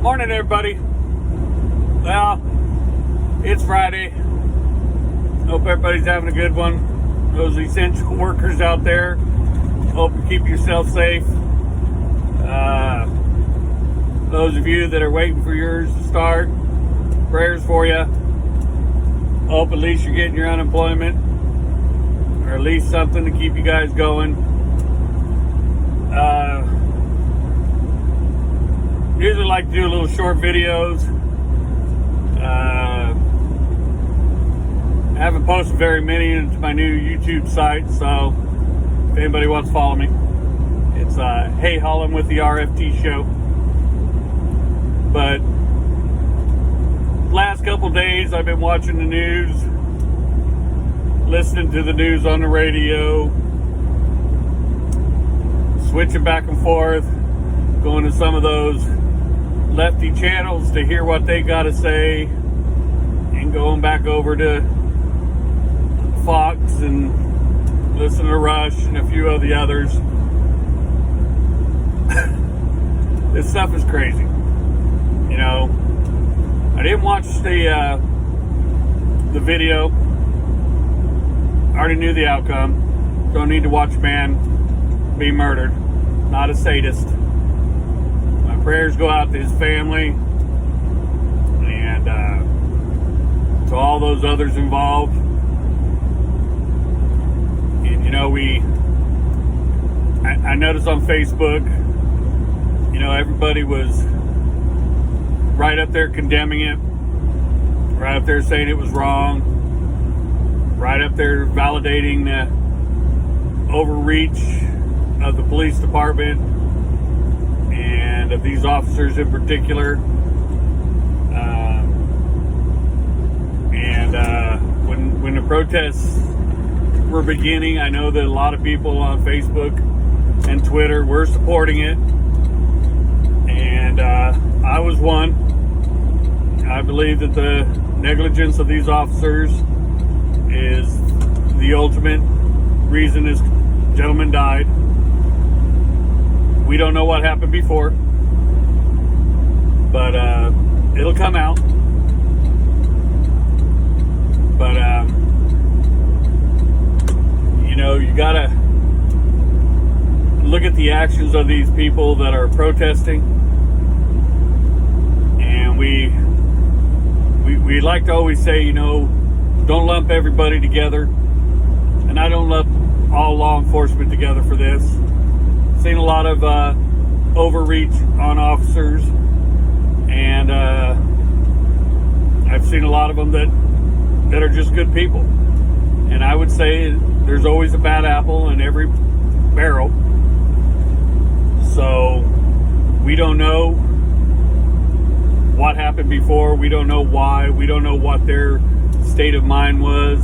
Morning, everybody. Well, it's Friday. Hope everybody's having a good one. Those essential workers out there, hope you keep yourself safe. Those of you that are waiting for yours to start, prayers for you. Hope at least you're getting your unemployment, or at least something to keep you guys going. Usually like to do little short videos. I haven't posted very many into my new YouTube site, so if anybody wants to follow me, it's Hey Holland with the RFT Show. But last couple days I've been watching the news, listening to the news on the radio, switching back and forth, going to some of those lefty channels to hear what they got to say, and going back over to Fox and listen to Rush and a few of the others. This stuff is crazy. You know, I didn't watch the video. I already knew the outcome. Don't need to watch a man be murdered. Not a sadist. My prayers go out to his family and to all those others involved. And, you know, I noticed on Facebook, you know, everybody was right up there condemning it, right up there saying it was wrong, right up there validating the overreach of the police department and of these officers in particular. When the protests were beginning, I know that a lot of people on Facebook and Twitter were supporting it, and I was one. I believe that the negligence of these officers is the ultimate reason this gentleman died. We don't know what happened before, but it'll come out. But you know, you gotta look at the actions of these people that are protesting, and we like to always say, you know, don't lump everybody together, and I don't lump all law enforcement together for this. Seen a lot of overreach on officers, and I've seen a lot of them that are just good people. And I would say there's always a bad apple in every barrel. So we don't know what happened before. We don't know why. We don't know what their state of mind was.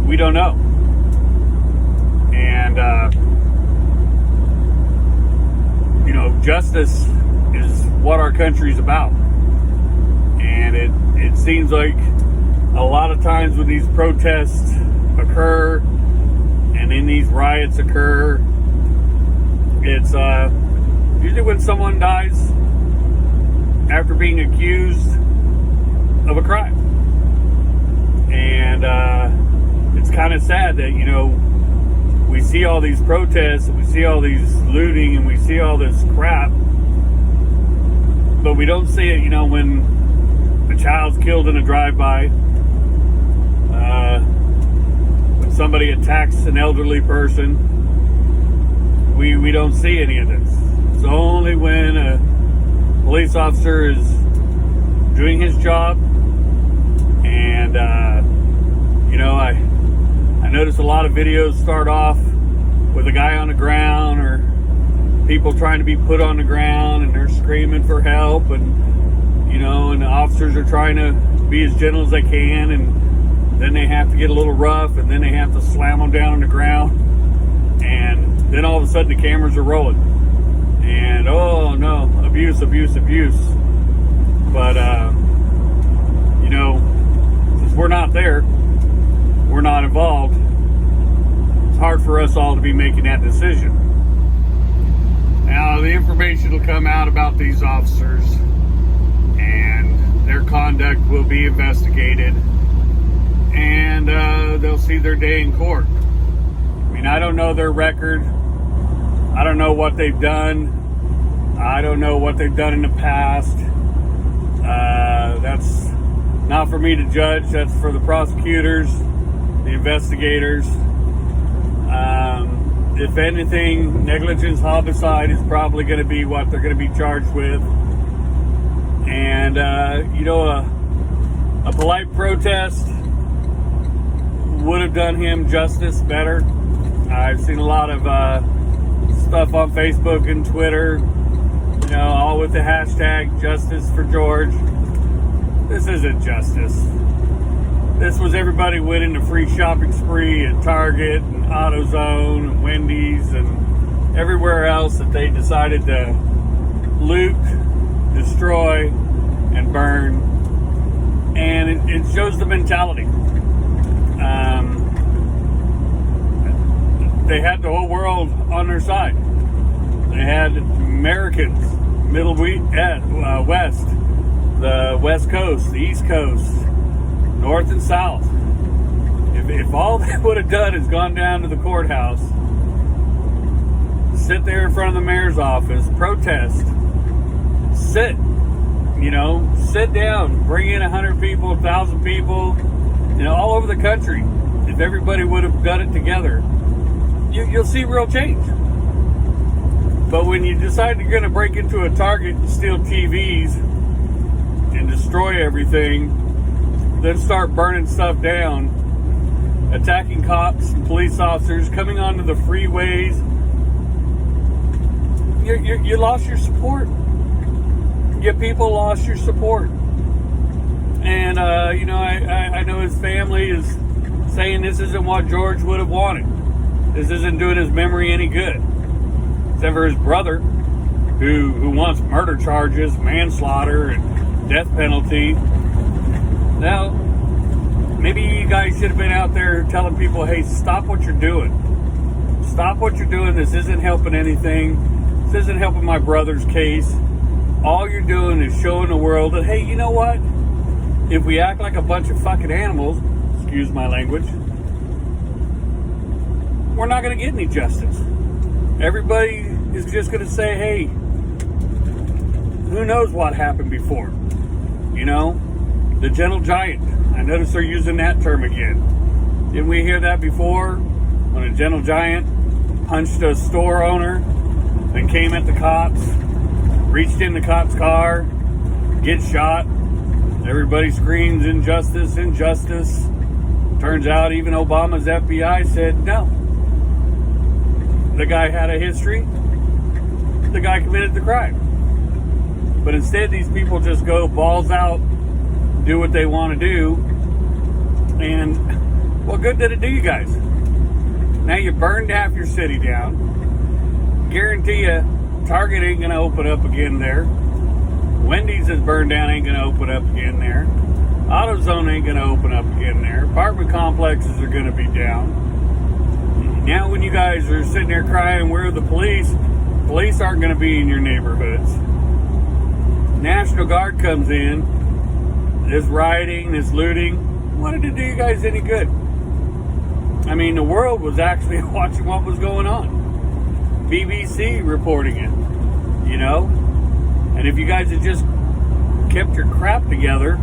We don't know. And you know, justice is what our country's about. And it seems like a lot of times when these protests occur and then these riots occur, it's usually when someone dies after being accused of a crime. And it's kind of sad that, you know, we see all these protests, and we see all these looting, and we see all this crap, but we don't see it, you know, when a child's killed in a drive-by, when somebody attacks an elderly person. We don't see any of this. It's only when a police officer is doing his job, and you know, I notice a lot of videos start off with a guy on the ground, or people trying to be put on the ground, and they're screaming for help, and you know, and the officers are trying to be as gentle as they can, and then they have to get a little rough, and then they have to slam them down on the ground, and then all of a sudden the cameras are rolling, and oh no, abuse. But you know, since we're not there, we're not involved, it's hard for us all to be making that decision. And Now, the information will come out about these officers, and their conduct will be investigated, and they'll see their day in court. I mean, I don't know their record. I don't know what they've done. I don't know what they've done in the past. That's not for me to judge. That's for the prosecutors, the investigators. If anything, negligence homicide is probably going to be what they're going to be charged with. And, a polite protest would have done him justice better. I've seen a lot of stuff on Facebook and Twitter, all with the hashtag Justice for George. This isn't justice. This was everybody winning a free shopping spree at Target and AutoZone and Wendy's and everywhere else that they decided to loot, destroy, and burn. And it shows the mentality. They had the whole world on their side. They had Americans, West, the West Coast, the East Coast, North and South. If all they would have done is gone down to the courthouse, sit there in front of the mayor's office, protest, sit down, bring in 100 people, 1,000 people, all over the country. If everybody would have done it together, you'll see real change. But when you decide you're going to break into a Target and steal TVs and destroy everything, then start burning stuff down, attacking cops and police officers, coming onto the freeways, you lost your support. Your people lost your support. And, I know his family is saying this isn't what George would have wanted. This isn't doing his memory any good. Except for his brother, who wants murder charges, manslaughter, and death penalty. Now, maybe you guys should have been out there telling people, hey, stop what you're doing. Stop what you're doing. This isn't helping anything. This isn't helping my brother's case. All you're doing is showing the world that, hey, you know what? If we act like a bunch of fucking animals, excuse my language, we're not going to get any justice. Everybody is just going to say, hey, who knows what happened before? The gentle giant. I notice they're using that term again. Didn't we hear that before? When a gentle giant punched a store owner, then came at the cops, reached in the cop's car, gets shot. Everybody screams, injustice, injustice. Turns out even Obama's FBI said no. The guy had a history. The guy committed the crime. But instead, these people just go balls out, do what they want to do. And what good did it do you guys? Now you burned half your city down. Guarantee you, Target ain't going to open up again there. Wendy's is burned down, ain't going to open up again there. AutoZone ain't going to open up again there. Apartment complexes are going to be down. Now when you guys are sitting there crying, where are the police? Police aren't going to be in your neighborhoods. National Guard comes in. This rioting, this looting. What did it do you guys any good? I mean, the world was actually watching what was going on. BBC reporting it, And if you guys had just kept your crap together,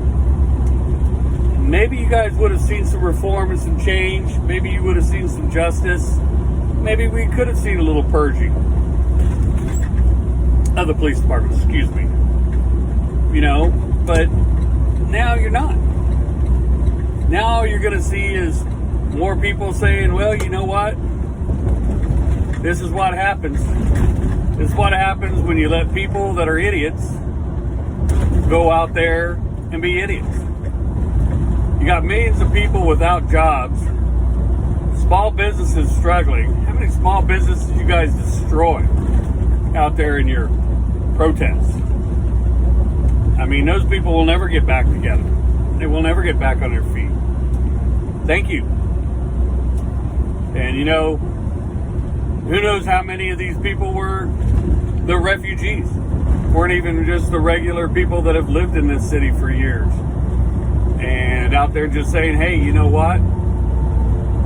maybe you guys would have seen some reform and some change. Maybe you would have seen some justice. Maybe we could have seen a little purging of the police department, excuse me. But now you're not. Now all you're going to see is more people saying, well, you know what? This is what happens. This is what happens when you let people that are idiots go out there and be idiots. You got millions of people without jobs. Small businesses struggling. How many small businesses you guys destroy out there in your protests? I mean, those people will never get back together. They will never get back on their feet. Thank you. And who knows how many of these people were the refugees. Weren't even just the regular people that have lived in this city for years. And out there just saying, hey, you know what?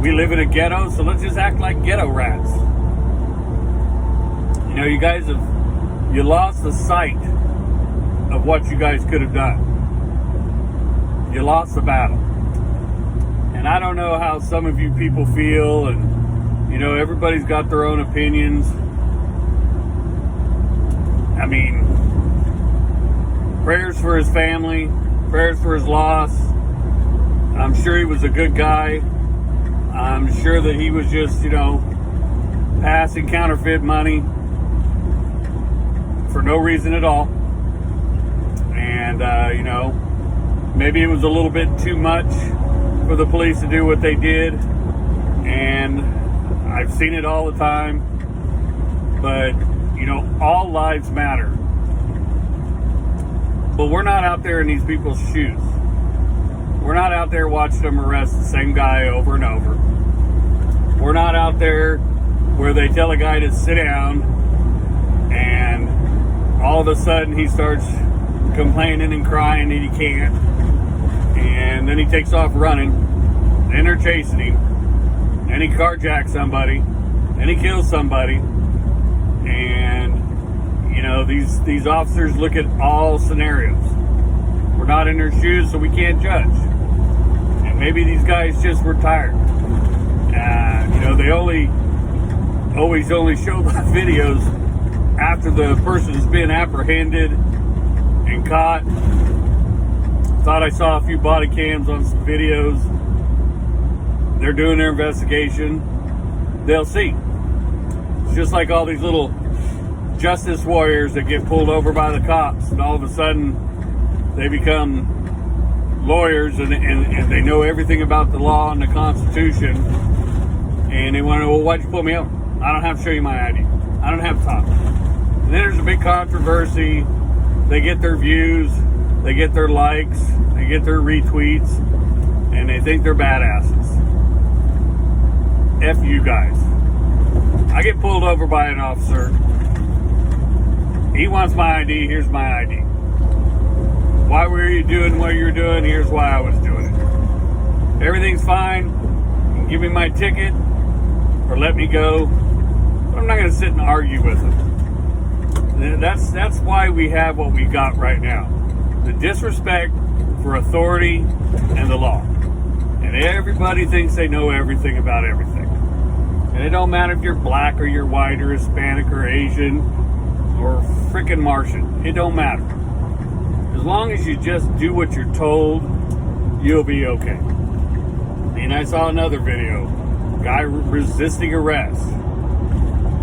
We live in a ghetto, so let's just act like ghetto rats. You know, you guys you lost the sight of what you guys could have done. You lost the battle. And I don't know how some of you people feel, and, you know, everybody's got their own opinions. I mean, prayers for his family, prayers for his loss. I'm sure he was a good guy. I'm sure that he was just, you know, passing counterfeit money for no reason at all. And, you know, maybe it was a little bit too much for the police to do what they did. And I've seen it all the time. But, you know, all lives matter. But we're not out there in these people's shoes. We're not out there watching them arrest the same guy over and over. We're not out there where they tell a guy to sit down and all of a sudden he starts complaining and crying that he can't. And then he takes off running. And they're chasing him. And he carjacks somebody. And he kills somebody. And, you know, these officers look at all scenarios. We're not in their shoes, so we can't judge. And maybe these guys just were tired. You know, they always only show the videos after the person's been apprehended and caught. Thought I saw a few body cams on some videos. They're doing their investigation. They'll see. It's just like all these little justice warriors that get pulled over by the cops, and all of a sudden they become lawyers and they know everything about the law and the Constitution, and they want to know, well, why'd you pull me over? I don't have to show you my ID. I don't have to talk. And then there's a big controversy. They get their views, they get their likes, they get their retweets, and they think they're badasses. F you guys. I get pulled over by an officer. He wants my ID. Here's my ID. Why were you doing what you're doing? Here's why I was doing it. Everything's fine. Give me my ticket or let me go. But I'm not going to sit and argue with him. That's why we have what we got right now. The disrespect for authority and the law. And everybody thinks they know everything about everything. And it don't matter if you're black or you're white or Hispanic or Asian or frickin' Martian. It don't matter. As long as you just do what you're told, you'll be okay. And I saw another video. Guy resisting arrest.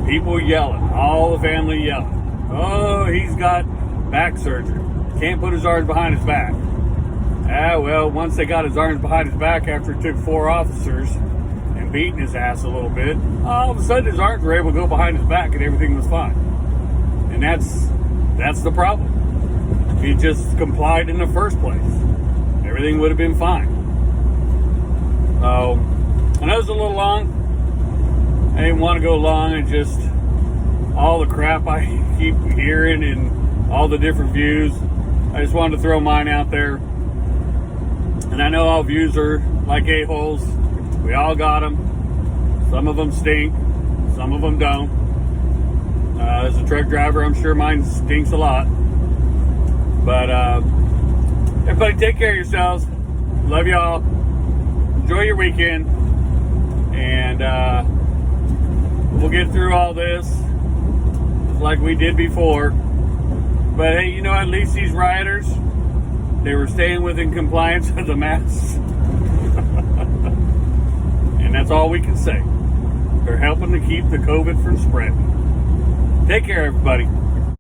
People yelling. All the family yelling. Oh, he's got back surgery. Can't put his arms behind his back. Well, once they got his arms behind his back after it took 4 officers and beating his ass a little bit, all of a sudden his arms were able to go behind his back and everything was fine. And that's the problem. If he just complied in the first place, everything would have been fine. So, I know it's a little long. I didn't want to go long, and just all the crap I keep hearing and all the different views. I just wanted to throw mine out there. And I know all views are like a-holes. We all got them. Some of them stink. Some of them don't. As a truck driver, I'm sure mine stinks a lot. But everybody take care of yourselves. Love y'all. Enjoy your weekend. And we'll get through all this like we did before. But hey, you know, at least these rioters, they were staying within compliance of the masks. And that's all we can say. They're helping to keep the COVID from spreading. Take care, everybody.